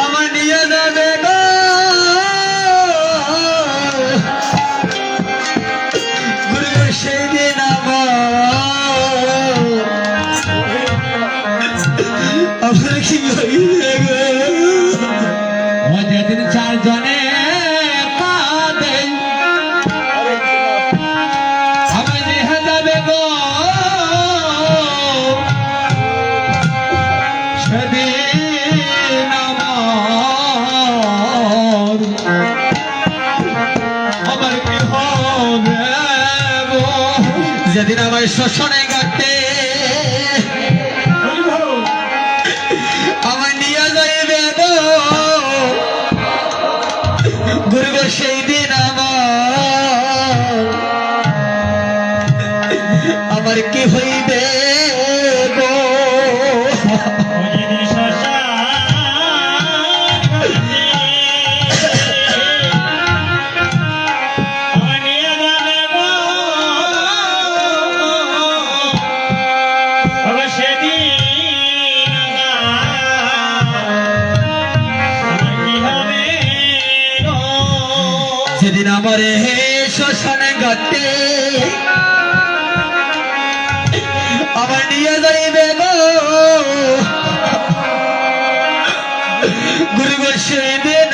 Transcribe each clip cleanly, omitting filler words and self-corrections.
আমার নিয়ে যাবে গো ঘুরবে সেই দিন আমার কি হইবে গো যেদিন চারজনে কাঁদে আমি নিয়ে যাবে গো সেদিন আমার কি হবে গো যেদিন আমার শ্মশানে ঘাটে আমার নিয়ে যাইবে গো ঘুরবে সেই দিন আমার কি হইবে গো সেদিন আমার হে শ্মশানে ঘাটে আমার নিয়ে যাইবে গো ঘুরব সেদিন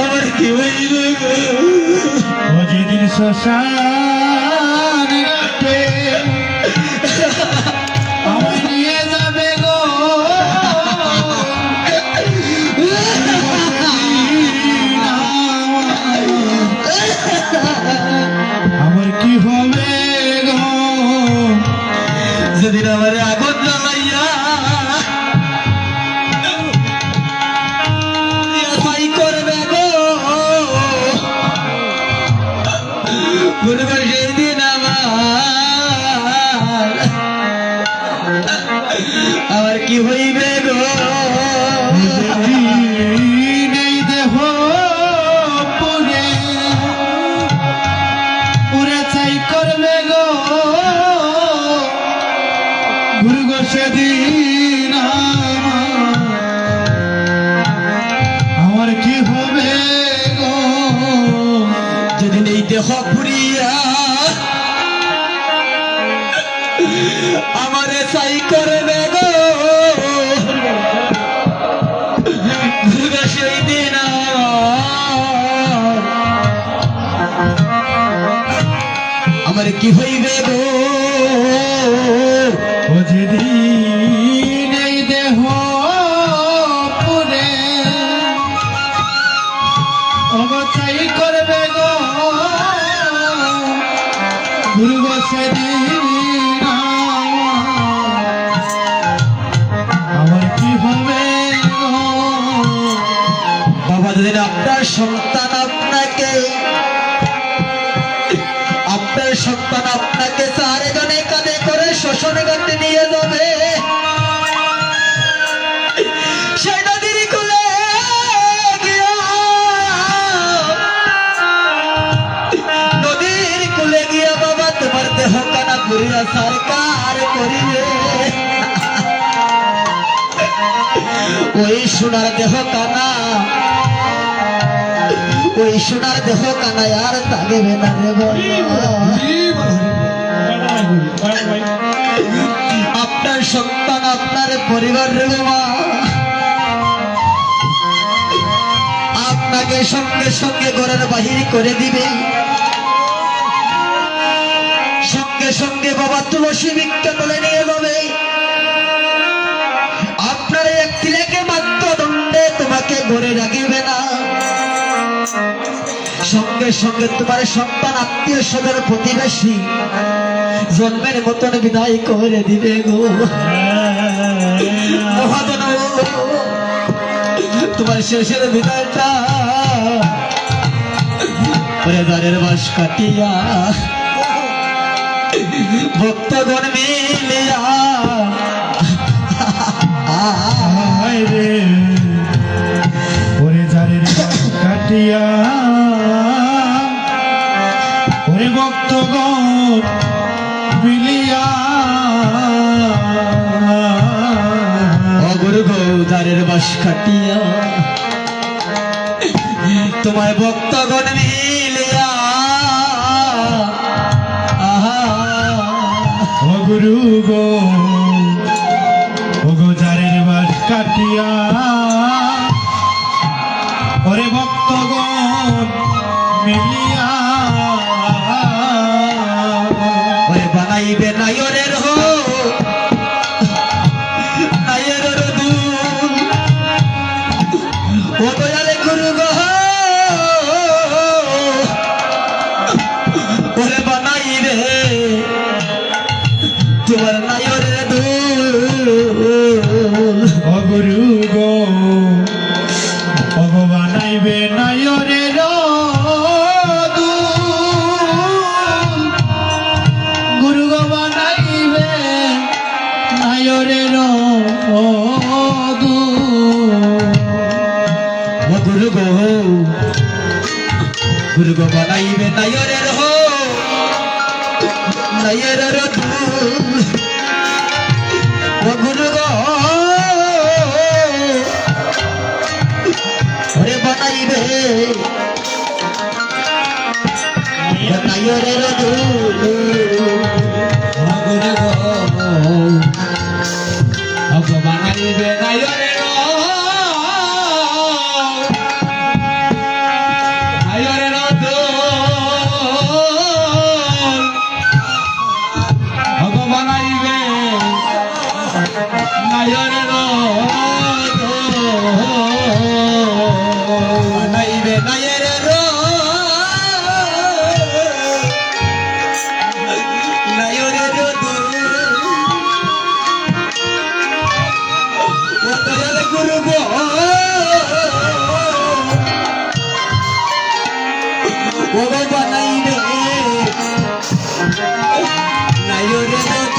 আমার কি হইবে গো যেদিন শ্মশানে ঘাটে আমার নিয়ে যাবে গো আমার কি হবে গো যেদিন আমার আগুন জ্বালাইয়া ছাই করবে গো ঘুরবে সেদিন আমার কি হইবে গো নেই দেহ পুরে পুরে ছাই করবে গো ঘুরব সেদিন আমার কি হবে গো যেদিন এই দেহ পুরিয়া আমারে ছাই করবে গো ঘুরব সেই দিন আমার কি হইবে গো ও যেদিন এই দেহ পুরে অবচাই করবে গো ঘুরব সেদিন আমার কি হবে গো বাবা যেদিন আপনার সন্তান আপনাকে চারজনে কাঁধে করে শ্মশানে ঘাটে নিয়ে যাবে সেই নদীর কুলে গিয়া বাবা তোমার দেহ কানা ঘুরিয়া সরকার করিবে ওই সোনার দেহ কানা আর থাকবে না রে আপনার সন্তান আপনার পরিবার রে বাবা আপনাকে সঙ্গে সঙ্গে ঘরের বাহির করে দিবে সঙ্গে সঙ্গে বাবা তুলসী বৃক্ষ তুলে নিয়ে যাবে আপনার এক ছেলেকে মাত্র দণ্ডে তোমাকে ঘরে রাখিবে না সঙ্গে সঙ্গে তোমার সন্তান আত্মীয় স্বজন প্রতিবেশী জন্মের মতন বিদায় করে দিবে গো মহাজন তোমার শেষের বিদায়টা পরিবারের বাস কাটিয়া ভক্তগণ মিলিয়া রে ওরে যারের বাস কাটিয়া ওরে ভক্তগণ মিলিয়া যারের বাস কাটিয়া তোমার ভক্তগণ মিলিয়া ও গুরু গো ও গো যারের বাস কাটিয়া ওরে ভক্তগণ মিলিয়া ওরে বানাইবে নায়রের হো নায়রের দুল ও দয়ালে গুরু গো ওরে বানাইবে তোমার নায়রের দুল ও গুরু গো ও গো বানাইবে নায়রের দুল গুরু গো বানাইবে নায়রের দুল ও গুরু গো গুরু গো বানাইবে নায়রের হো নায়রের দুল ও গুরু গো ওরে বানাইবে নায়রের দুল ও গুরু গো ও গো বানাইবে নায়রের নায়রের দুল ও গো বানাইবে নায়রের বানাইবে নায়রের নায়রের গুরু গো ও বানাইবে নায়রের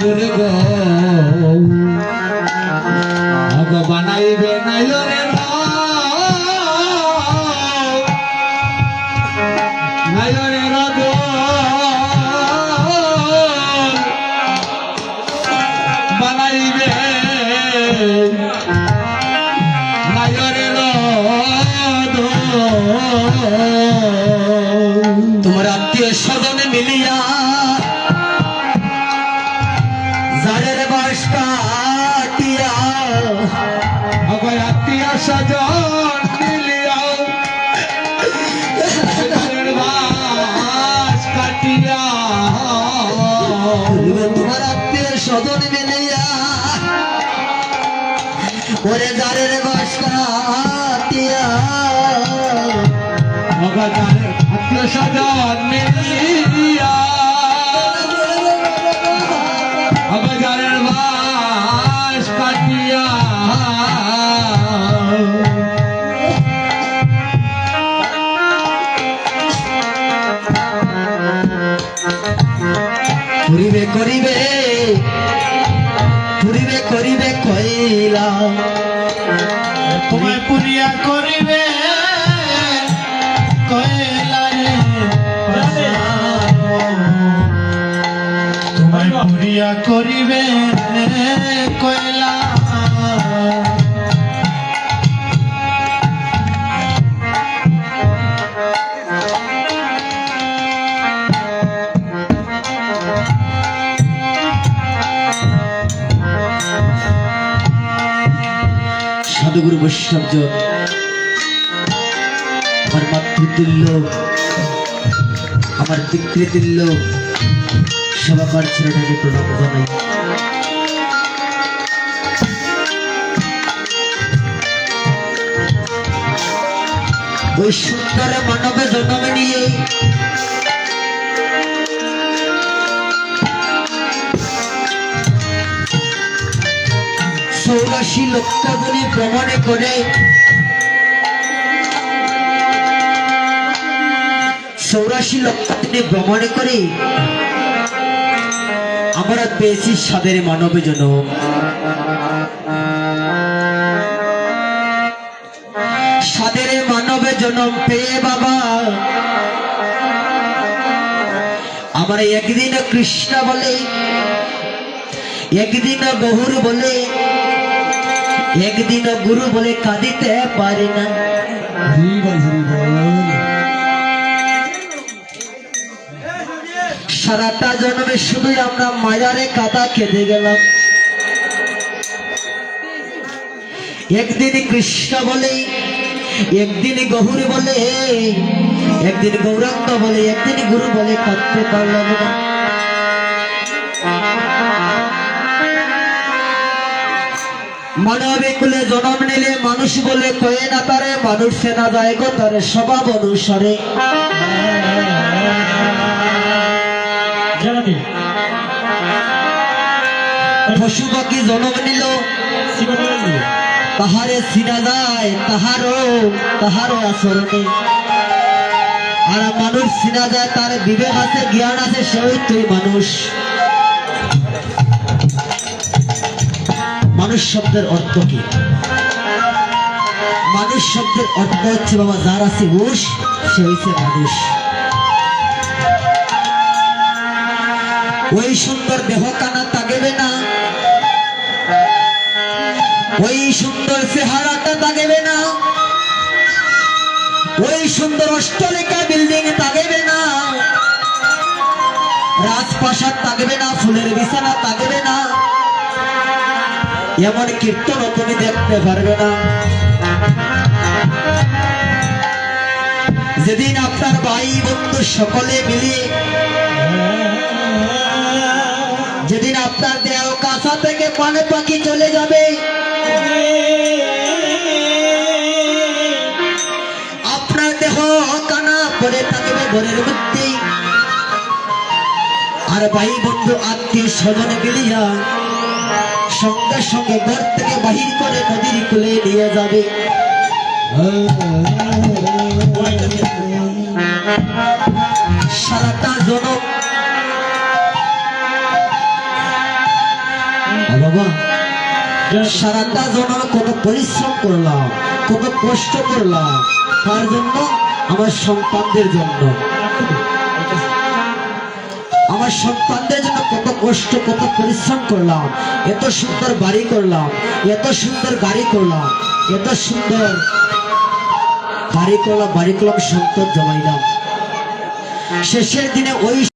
গুরু গো ও বানাইবে নায়রের নায়রের বানাইবে নায়রের তোমার আত্মীয় স্বজনে মিলিয়া যারের বাস কাটিয়া আমার আত্মীয় স্বজন মিলিয়া যারের বাস কাটিয়া তোমার আত্মীয় স্বজন মিলিয়া ওরে যারের বাস কাটিয়া আমার আত্মীয় স্বজন মিলিয়া আমার যারের বাস কাটিয়া করিবে করিবে করিবে করিবে কইলা তোমায় পুরিয়া করিবে কয়লা রে তোমায় পুরিয়া করিবে কয়লা সাধুগুরু বৈষ্ণবজন আমার মাতৃতুল্য আমার পিতৃতুল্য সবাকার ছেলেটাকে প্রণাম জানাই। ওই সুন্দর মানবে জন্ম নিয়ে চৌরাশি লক্ষ গুণী ভ্রমণে করে 84 লক্ষ দিনে ভ্রমণে করে আমরা পেয়েছি সাদের মানব জনম। সাদের মানব জনম পেয়ে বাবা আমরা একদিন কৃষ্ণ বলে একদিন গহুর বলে একদিন গুরু বলে কাঁদিতে পারি না। সারাটা জন্মে শুধু আমরা মায়ারে কাদা কেঁদে গেলাম। একদিন কৃষ্ণ বলে, একদিন গহুর বলে, একদিন গৌরাঙ্গ বলে, একদিন গুরু বলে কাঁদতে পারলাম না। মানবে কুলে জন্ম নিলে মানুষ বলে কয়ে না তারে, মানুষ সেনা যায় গো তারে স্বভাব অনুসারে। পশু পাখি জন্ম নিল তাহারে চিনা যায় তাহারও আচরণে। আর মানুষ চিনা যায় তার বিবেক আছে, জ্ঞান আছে, সেই তুই মানুষ। মানুষ শব্দের অর্থ কি? মানুষ শব্দের অর্থ হচ্ছে বাবা যার আছে হুঁশ সে হচ্ছে মানুষ। ওই সুন্দর দেহ কানা তাগেবে না, ওই সুন্দর চেহারাটা তাগেবে না, ওই সুন্দর অষ্টলিকা বিল্ডিং তাগেবে না, রাজপ্রাসাদ তাগবে না, ফুলের বিছানা তাগবে না, এমন কীর্তন তুমি দেখতে পারবে না। যেদিন আপনার ভাই বন্ধু সকলে মিলিয়ে, যেদিন আপনার দেহ কাছা থেকে পানে পাখি চলে যাবে, আপনার দেহ কানা পরে থাকবে ঘরের মধ্যে, আর ভাই বন্ধু আত্মীয় স্বজন মিলিয়া সঙ্গে সঙ্গে ঘর থেকে বাহির করে নদীর কুলে নিয়ে যাবে। সারাটা জনম বাবা, সারাটা জনম কত পরিশ্রম করলাম, কত কষ্ট করলাম, তার জন্য আমার সন্তানদের জন্য, আমার সন্তানদের জন্য কত কষ্ট কত পরিশ্রম করলাম। এত সুন্দর বাড়ি করলাম, এত সুন্দর গাড়ি করলাম, এত সুন্দর বাড়ি করলাম, সম্পদ জমাইলাম। শেষের দিনে ওই